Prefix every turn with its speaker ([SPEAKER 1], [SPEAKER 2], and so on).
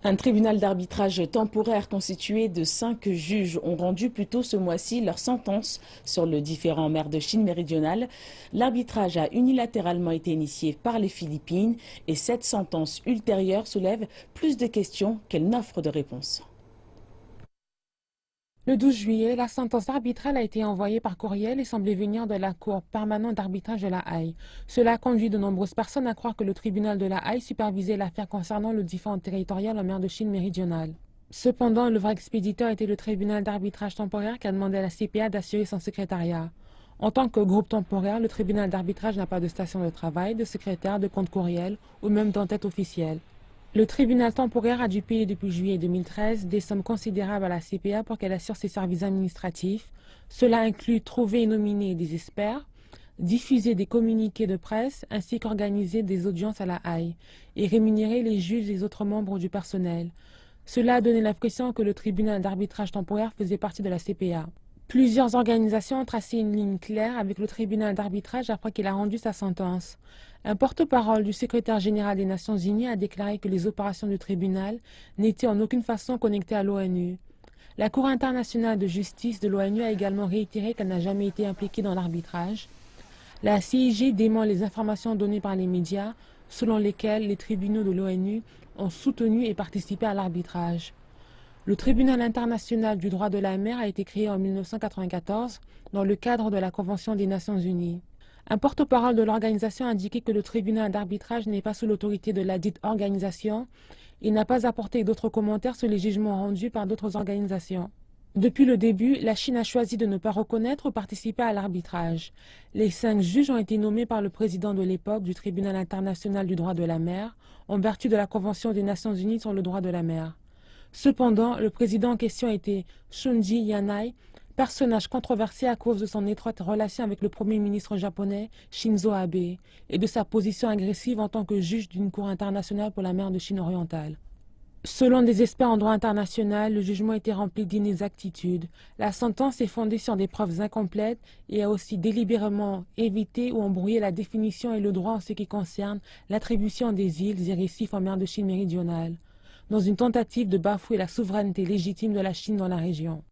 [SPEAKER 1] Un tribunal d'arbitrage temporaire constitué de 5 juges ont rendu plus tôt ce mois-ci leur sentence sur le différend en mer de Chine méridionale. L'arbitrage a unilatéralement été initié par les Philippines et cette sentence ultérieure soulève plus de questions qu'elle n'offre de réponses.
[SPEAKER 2] Le 12 juillet, la sentence arbitrale a été envoyée par courriel et semblait venir de la Cour permanente d'arbitrage de La Haye. Cela a conduit de nombreuses personnes à croire que le tribunal de La Haye supervisait l'affaire concernant le différend territorial en mer de Chine méridionale. Cependant, le vrai expéditeur était le tribunal d'arbitrage temporaire qui a demandé à la CPA d'assurer son secrétariat. En tant que groupe temporaire, le tribunal d'arbitrage n'a pas de station de travail, de secrétaire, de compte courriel ou même d'entête officielle. Le tribunal temporaire a dû payer depuis juillet 2013 des sommes considérables à la CPA pour qu'elle assure ses services administratifs. Cela inclut trouver et nominer des experts, diffuser des communiqués de presse ainsi qu'organiser des audiences à La Haye et rémunérer les juges et les autres membres du personnel. Cela a donné l'impression que le tribunal d'arbitrage temporaire faisait partie de la CPA. Plusieurs organisations ont tracé une ligne claire avec le tribunal d'arbitrage après qu'il a rendu sa sentence. Un porte-parole du secrétaire général des Nations Unies a déclaré que les opérations du tribunal n'étaient en aucune façon connectées à l'ONU. La Cour internationale de justice de l'ONU a également réitéré qu'elle n'a jamais été impliquée dans l'arbitrage. La CIG dément les informations données par les médias selon lesquelles les tribunaux de l'ONU ont soutenu et participé à l'arbitrage. Le Tribunal international du droit de la mer a été créé en 1994 dans le cadre de la Convention des Nations unies. Un porte-parole de l'organisation a indiqué que le tribunal d'arbitrage n'est pas sous l'autorité de la dite organisation et n'a pas apporté d'autres commentaires sur les jugements rendus par d'autres organisations. Depuis le début, la Chine a choisi de ne pas reconnaître ou participer à l'arbitrage. Les 5 juges ont été nommés par le président de l'époque du Tribunal international du droit de la mer en vertu de la Convention des Nations unies sur le droit de la mer. Cependant, le président en question était Shunji Yanai, personnage controversé à cause de son étroite relation avec le premier ministre japonais Shinzo Abe et de sa position agressive en tant que juge d'une cour internationale pour la mer de Chine orientale. Selon des experts en droit international, le jugement était rempli d'inexactitudes. La sentence est fondée sur des preuves incomplètes et a aussi délibérément évité ou embrouillé la définition et le droit en ce qui concerne l'attribution des îles et récifs en mer de Chine méridionale, dans une tentative de bafouer la souveraineté légitime de la Chine dans la région.